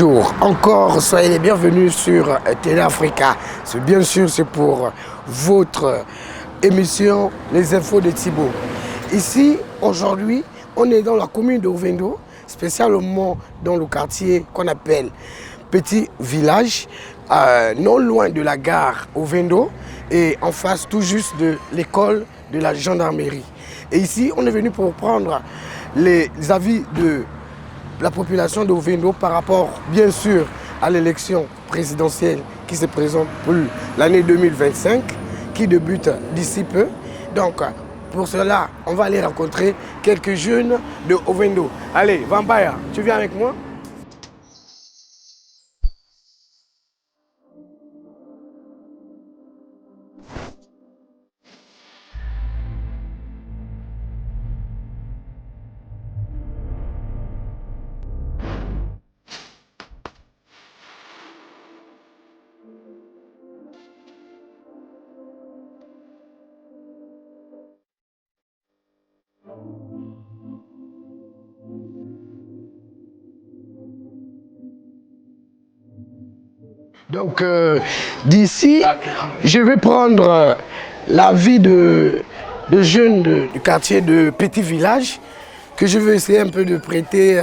Bonjour, encore soyez les bienvenus sur Télé Africa. Bien sûr, c'est pour votre émission Les Infos de Thibaut. Ici, aujourd'hui, on est dans la commune de Ovendo, spécialement dans le quartier qu'on appelle Petit Village, non loin de la gare Ovendo et en face tout juste de l'école de la gendarmerie. Et ici, on est venu pour prendre les avis de la population d'Ovendo par rapport, bien sûr, à l'élection présidentielle qui se présente pour l'année 2025, qui débute d'ici peu. Donc, pour cela, on va aller rencontrer quelques jeunes de Ovendo. Allez, Vambaya, tu viens avec moi? Donc, d'ici, je vais prendre l'avis de jeunes du quartier de Petit Village, que je vais essayer un peu de prêter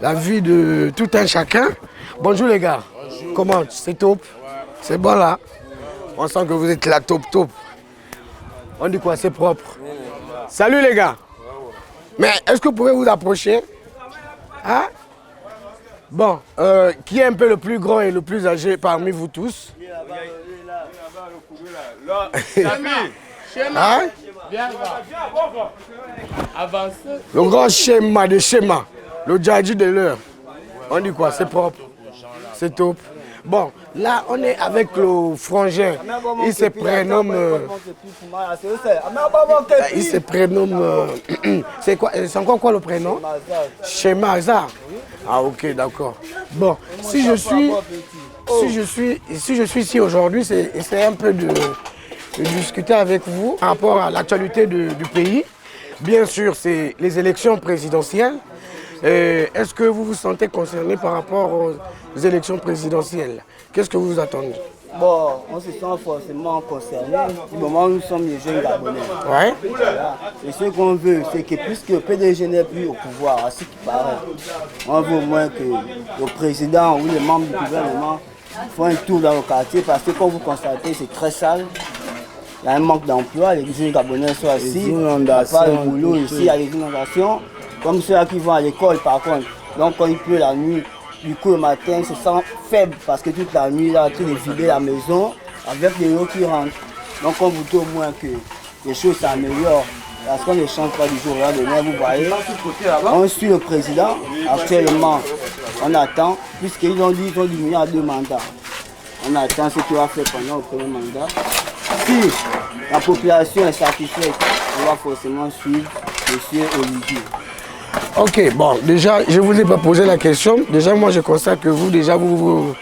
l'avis de tout un chacun. Bonjour les gars. Bonjour. Comment? C'est top? Ouais. C'est bon là? On sent que vous êtes là top. On dit quoi? C'est propre. Salut les gars. Mais est-ce que vous pouvez vous approcher? Hein? Bon, qui est un peu le plus grand et le plus âgé parmi vous tous? Hein? Le grand schéma de schéma, le djadji de l'heure. On dit quoi? C'est propre, c'est top. Bon, là on est avec le frangin. Il se prénomme. C'est quoi? C'est encore quoi le prénom? Schéma Hazard. Ah ok, d'accord. Bon, si je suis ici aujourd'hui, c'est un peu de discuter avec vous par rapport à l'actualité du pays. Bien sûr, c'est les élections présidentielles. Est-ce que vous vous sentez concerné par rapport aux élections présidentielles? Qu'est-ce que vous attendez? Bon, on se sent forcément concerné du moment où nous sommes les jeunes Gabonais. Ouais. Voilà. Et ce qu'on veut, c'est que puisque le PDG n'est plus au pouvoir, à ce qui paraît, on veut au moins que le président ou les membres du gouvernement font un tour dans le quartier parce que comme vous constatez, c'est très sale. Il y a un manque d'emploi, les jeunes Gabonais sont assis, il n'y a pas de boulot ici, il y a des inondations, comme ceux qui vont à l'école par contre. Donc quand il pleut la nuit, du coup le matin, ils se sentent faibles parce que toute la nuit, là, tout est vidé la maison avec les eaux qui rentrent. Donc on voudrait au moins que les choses s'améliorent parce qu'on ne change pas du jour au lendemain, vous voyez. On suit le président, actuellement on attend, puisqu'ils ont dit qu'ils ont diminué à 2 mandats. On attend ce qu'il va faire pendant le premier mandat. Si la population est satisfaite, on va forcément suivre M. Olivier. Ok, bon, déjà, je ne vous ai pas posé la question. Déjà, moi, je constate que vous, déjà, vous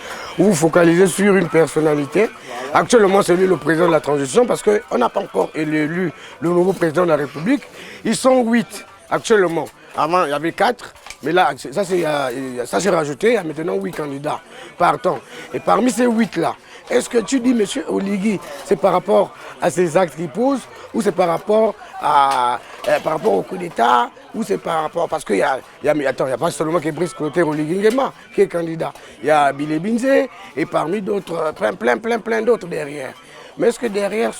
focalisez sur une personnalité. Voilà. Actuellement, c'est lui le président de la transition parce qu'on n'a pas encore élu le nouveau président de la République. Ils sont 8 actuellement. Avant, il y avait 4. Mais là, ça s'est rajouté. Il y a maintenant 8 candidats partants. Et parmi ces 8-là, est-ce que tu dis, M. Oligui, c'est par rapport à ces actes qu'il pose ou c'est par rapport au coup d'État ou c'est par rapport... Parce qu'il y a pas seulement Brice Clotaire Oligui Nguema qui est candidat. Il y a Billy Binze et parmi d'autres, plein d'autres derrière. Mais est-ce que derrière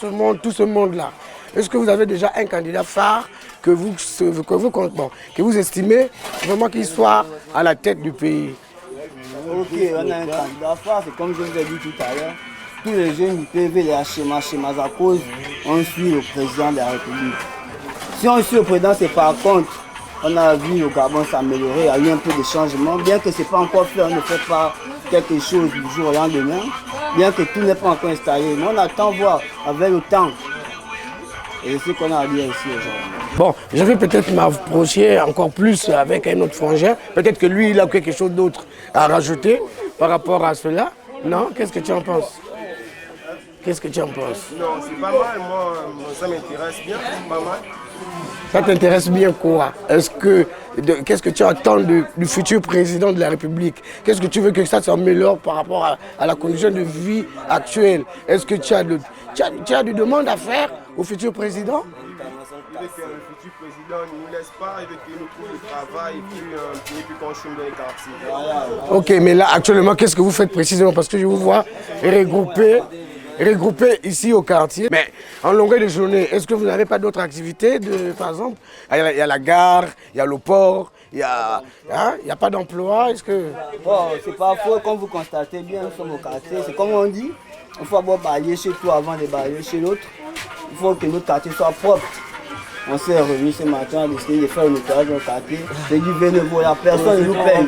tout ce monde-là, est-ce que vous avez déjà un candidat phare que vous estimez vraiment qu'il soit à la tête du pays? Ok, on a un candidat phare, c'est comme je vous ai dit tout à l'heure. Tous les jeunes du PV, les schémas à cause, on suit le président de la République. Si on suit le président, c'est par contre, on a vu le Gabon s'améliorer, il y a eu un peu de changement, bien que ce n'est pas encore fait, on ne fait pas quelque chose du jour au lendemain, bien que tout n'est pas encore installé. Mais on attend voir avec le temps. Et c'est ce qu'on a à dire ici aujourd'hui. Bon, je vais peut-être m'approcher encore plus avec un autre frangin. Peut-être que lui, il a quelque chose d'autre à rajouter par rapport à cela. Non? Qu'est-ce que tu en penses? Qu'est-ce que tu en penses? Non, c'est pas mal. Moi, ça m'intéresse bien. C'est pas mal. Ça t'intéresse bien quoi? Qu'est-ce que tu attends du futur président de la République? Qu'est-ce que tu veux que ça s'améliore par rapport à la condition de vie actuelle? Est-ce que tu as des demandes à faire au futur président? Il veut que le futur président ne nous laisse pas, il veut qu'il nous trouve du travail et puis qu'on chôme dans les quartiers. Ok, mais là actuellement, qu'est-ce que vous faites précisément? Parce que je vous vois regroupés ici au quartier. Mais en longueur de journée, est-ce que vous n'avez pas d'autres activités par exemple, il y a la gare, il y a le port, il n'y a pas d'emploi. Est-ce que... Bon, c'est pas faux, comme vous constatez bien, nous sommes au quartier. C'est comme on dit, il faut d'abord balayer chez toi avant de balayer chez l'autre. Il faut que notre quartier soit propre. On s'est réunis ce matin à décider de faire le nettoyage dans le quartier. C'est du bénévole, personne ne nous paye.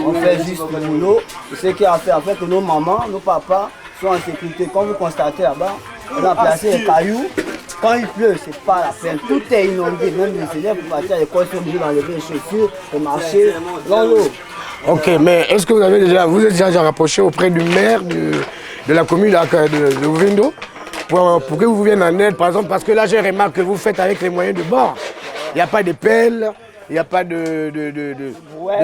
On fait juste le boulot. C'est ce qu'il y a à faire afin que nos mamans, nos papas soient en sécurité. Comme vous constatez là-bas, on a placé les cailloux. Quand il pleut, c'est pas la peine. Tout est inondé. Même les élèves pour partir à l'école sont obligés d'enlever les chaussures, de marcher dans l'eau. Ok, mais est-ce que vous êtes déjà rapproché auprès du maire de la commune de Ovindo pour que vous vienne en aide, par exemple, parce que là j'ai remarqué que vous faites avec les moyens de bord. Il n'y a pas de pelle, il n'y a pas de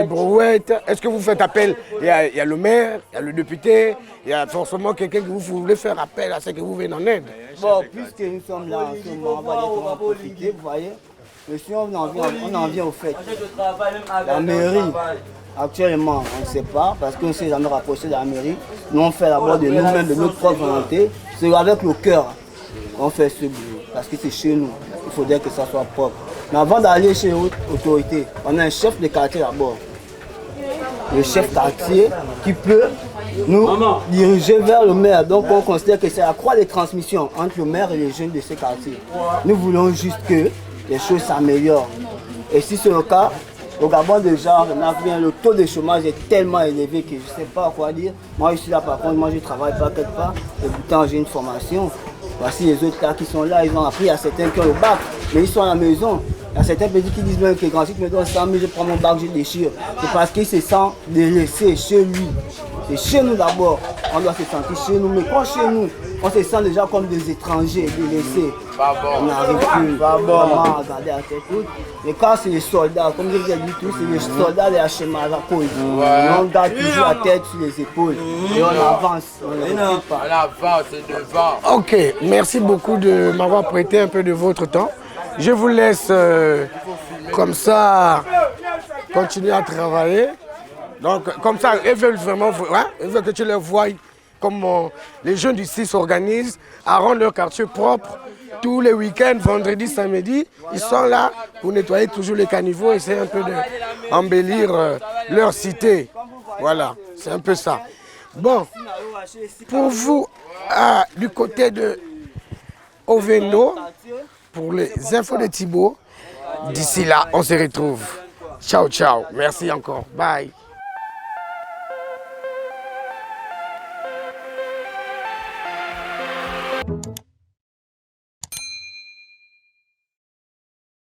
brouette. Est-ce que vous faites appel? Il y a le maire, il y a le député, il y a forcément quelqu'un que vous voulez faire appel à ce que vous venez en aide. Bon, puisque nous sommes là en ce moment, on va dire qu'on va profiter, vous voyez. Mais si on en vient au fait, la mairie, actuellement, on ne sait pas, parce qu'on ne s'est jamais rapproché de la mairie. Nous, on fait d'abord de nous-mêmes, de notre propre volonté. C'est avec le cœur qu'on fait ce boulot, parce que c'est chez nous. Il faudrait que ça soit propre. Mais avant d'aller chez les autorités, on a un chef de quartier d'abord. Le chef quartier qui peut nous diriger vers le maire. Donc on considère que c'est la croix de transmission entre le maire et les jeunes de ce quartier. Nous voulons juste que les choses s'améliorent. Et si c'est le cas, au Gabon déjà, le taux de chômage est tellement élevé que je ne sais pas quoi dire. Moi je suis là par contre, moi je ne travaille pas quelque part. Et pourtant j'ai une formation. Voici les autres là qui sont là, ils ont appris à certains qui ont le bac, mais ils sont à la maison. Il y a certains petits qui disent même que quand il me donne 100 000, je prends mon bac, je déchire. C'est parce qu'il se sent délaissé chez lui. C'est chez nous d'abord, on doit se sentir chez nous. Mais quand chez nous, on se sent déjà comme des étrangers, délaissés. On n'arrive plus vraiment à regarder à tête haute. Mais quand c'est les soldats, comme je vous ai dit tout, c'est les soldats de la Chemarako. On garde toujours la tête sur les épaules. Et on avance, on ne recule pas. On avance devant. Ok, merci beaucoup de m'avoir prêté un peu de votre temps. Je vous laisse comme ça continuer à travailler. Donc comme ça, ils veulent vraiment, ils veulent que tu les voies comment les jeunes d'ici s'organisent à rendre leur quartier propre. Tous les week-ends, vendredi, samedi, ils sont là pour nettoyer toujours les caniveaux, essayer un peu d'embellir leur cité. Voilà, c'est un peu ça. Bon, pour vous, du côté de Ovindo, pour les infos de Thibaut, d'ici là, on se retrouve. Ciao, ciao. Merci encore. Bye.